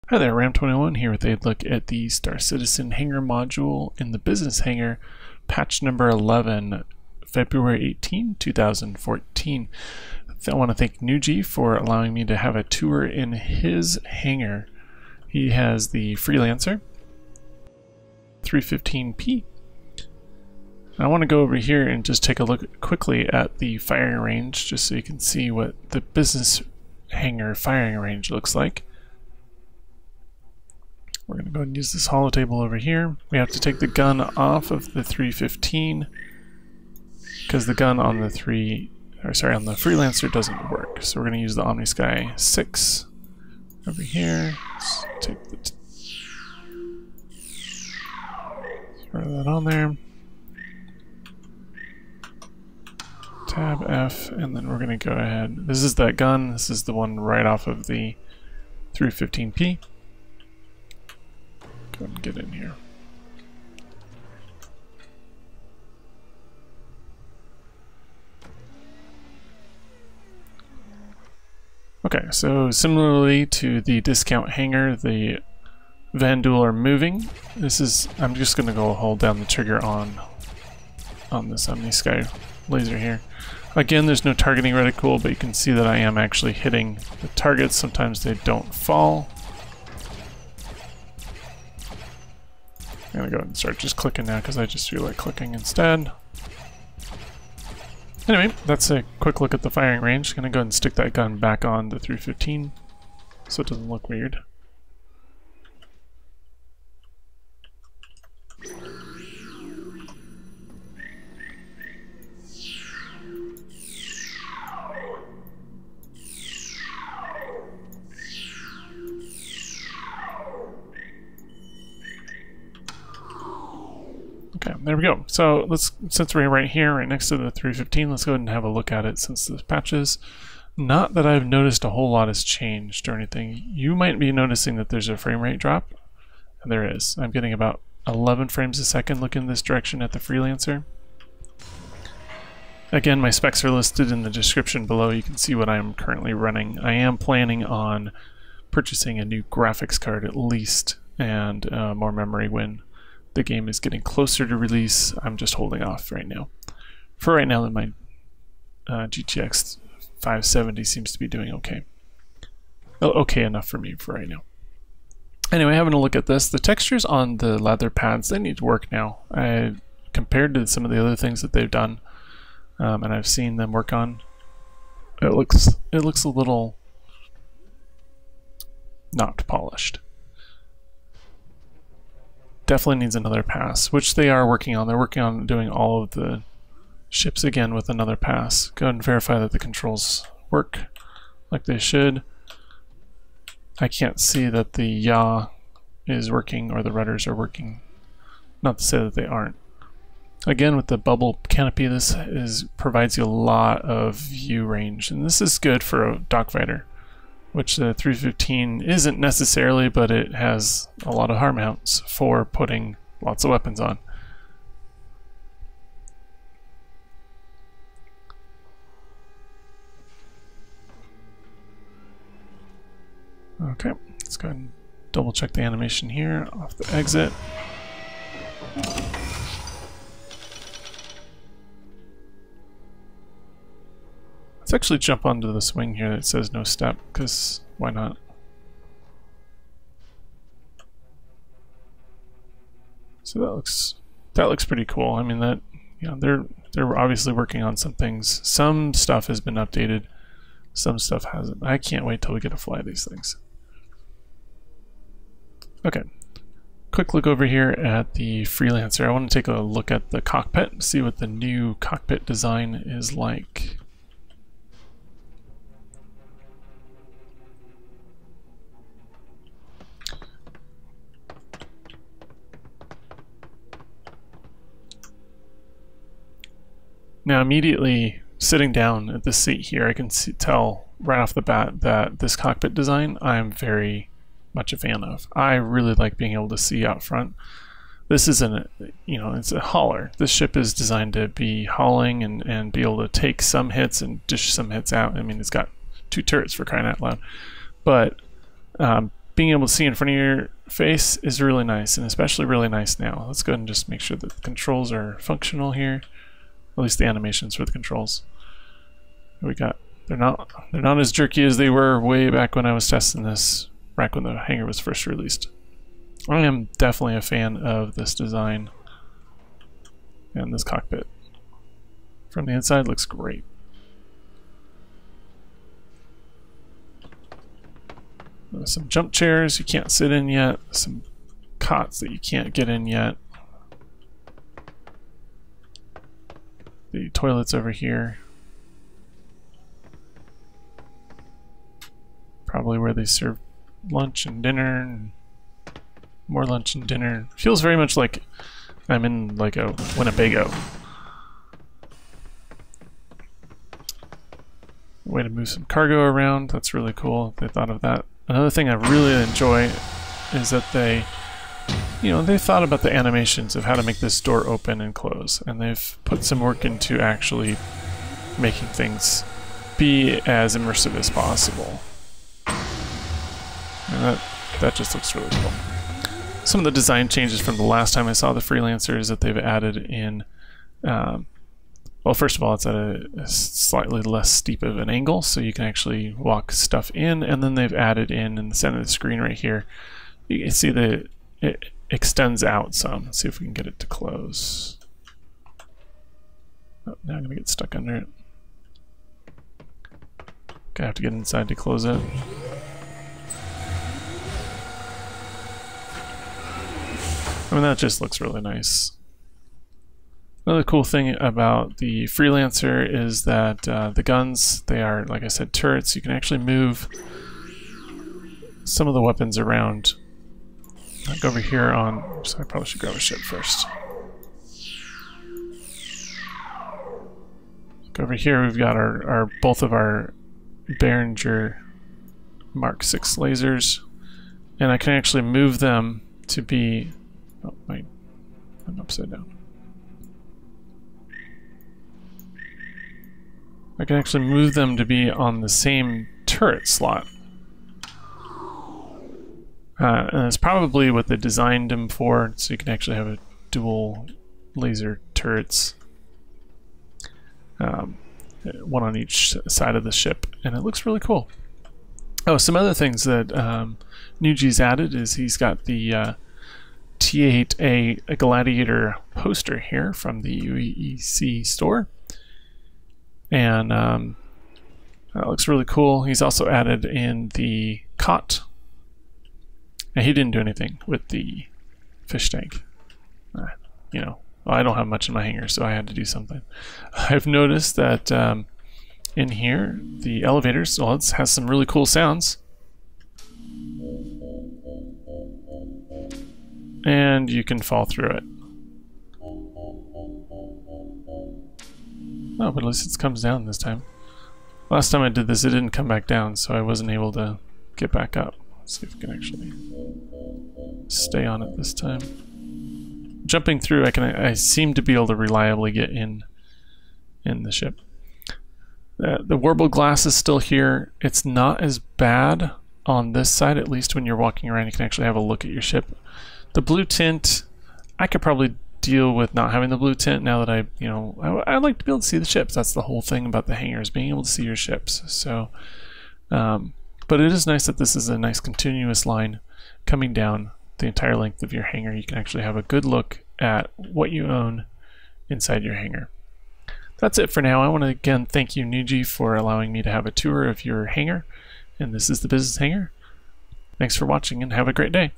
Hi there, Ram21 here with a look at the Star Citizen Hangar module in the Business Hangar, patch number 11, February 18, 2014. I want to thank Nuji for allowing me to have a tour in his hangar. He has the Freelancer 315p. I want to go over here and just take a look quickly at the firing range just so you can see what the Business Hangar firing range looks like. We're going to go ahead and use this holotable over here. We have to take the gun off of the 315 because the gun on the on the Freelancer doesn't work. So we're going to use the OmniSky 6 over here. Let's take the throw that on there. Tab F, and then we're going to go ahead. This is that gun. This is the one right off of the 315p. Go ahead and get in here. Okay, so similarly to the discount hangar, the Vandal are moving. I'm just going to go hold down the trigger on this OmniSky laser here. Again, there's no targeting reticle, but you can see that I am actually hitting the targets. Sometimes they don't fall. I'm gonna go ahead and start just clicking now because I just feel like clicking instead. Anyway, that's a quick look at the firing range. Gonna go ahead and stick that gun back on the 315 so it doesn't look weird. Okay, there we go. So since we're right here, right next to the 315, let's go ahead and have a look at it since the patches. Not that I've noticed a whole lot has changed or anything. You might be noticing that there's a frame rate drop, and there is. I'm getting about 11 frames a second looking in this direction at the Freelancer. Again, my specs are listed in the description below. You can see what I am currently running. I am planning on purchasing a new graphics card at least, and more memory when the game is getting closer to release. I'm just holding off right now. For right now, my GTX 570 seems to be doing okay. Okay enough for me for right now. Anyway, having a look at this, the textures on the leather pads, they need to work now. Compared to some of the other things that they've done, and I've seen them work on, it looks a little not polished. Definitely needs another pass, which they are working on. They're working on doing all of the ships again with another pass. Go ahead and verify that the controls work like they should. I can't see that the yaw is working or the rudders are working. Not to say that they aren't. Again, with the bubble canopy, this provides you a lot of view range, and this is good for a dogfighter, which the 315 isn't necessarily, but it has a lot of harm mounts for putting lots of weapons on. Okay, let's go ahead and double check the animation here off the exit. Let's actually jump onto the swing here that says no step, because why not? So that looks pretty cool. I mean, that, you know, they're obviously working on some things. Some stuff has been updated, some stuff hasn't. I can't wait till we get to fly these things. Okay, quick look over here at the Freelancer. I want to take a look at the cockpit and see what the new cockpit design is like. Now, immediately sitting down at this seat here, I can tell right off the bat that this cockpit design I'm very much a fan of. I really like being able to see out front. This isn't, it's a hauler. This ship is designed to be hauling and be able to take some hits and dish some hits out. I mean, it's got 2 turrets for crying out loud. But being able to see in front of your face is really nice, and especially really nice now. Let's go ahead and just make sure that the controls are functional here, at least the animations for the controls. We got they're not as jerky as they were way back when I was testing this, back when the Hangar was first released. I am definitely a fan of this design, and this cockpit from the inside looks great. Some jump chairs you can't sit in yet, some cots that you can't get in yet. The toilets over here. Probably where they serve lunch and dinner, and more lunch and dinner. Feels very much like I'm in like a Winnebago. Way to move some cargo around, that's really cool. They thought of that. Another thing I really enjoy is that they thought about the animations of how to make this door open and close, and they've put some work into actually making things be as immersive as possible. And that just looks really cool. Some of the design changes from the last time I saw the Freelancer is that they've added in, well, first of all, it's at a slightly less steep of an angle, so you can actually walk stuff in, and then they've added in the center of the screen right here, you can see that it extends out some. Let's see if we can get it to close. Oh, now I'm going to get stuck under it. Gonna have to get inside to close it. I mean, that just looks really nice. Another cool thing about the Freelancer is that the guns, they are, like I said, turrets. You can actually move some of the weapons around. I'll go over here on, so I probably should grab a ship first. Look over here, we've got our both of our Behringer Mark 6 lasers, and I can actually move them to be, oh, wait, I'm upside down. I can actually move them to be on the same turret slot. And it's probably what they designed them for, so you can actually have a dual laser turrets. One on each side of the ship, and it looks really cool. Oh, some other things that Nuji's added is he's got the T8A Gladiator poster here from the UEC store. And that looks really cool. He's also added in the cot. And he didn't do anything with the fish tank. You know, well, I don't have much in my hangar, so I had to do something. I've noticed that in here, the elevators, well, it has some really cool sounds. And you can fall through it. Oh, but at least it comes down this time. Last time I did this, it didn't come back down, so I wasn't able to get back up. Let's see if we can actually stay on it this time. Jumping through, I seem to be able to reliably get in the ship. The warbled glass is still here. It's not as bad on this side, at least when you're walking around. You can actually have a look at your ship. The blue tint, I could probably deal with not having the blue tint now that I like to be able to see the ships. That's the whole thing about the hangars, being able to see your ships. So, but it is nice that this is a nice continuous line coming down the entire length of your hangar. You can actually have a good look at what you own inside your hangar. That's it for now. I want to again thank you, Nuji, for allowing me to have a tour of your hangar. And this is the Business Hangar. Thanks for watching and have a great day.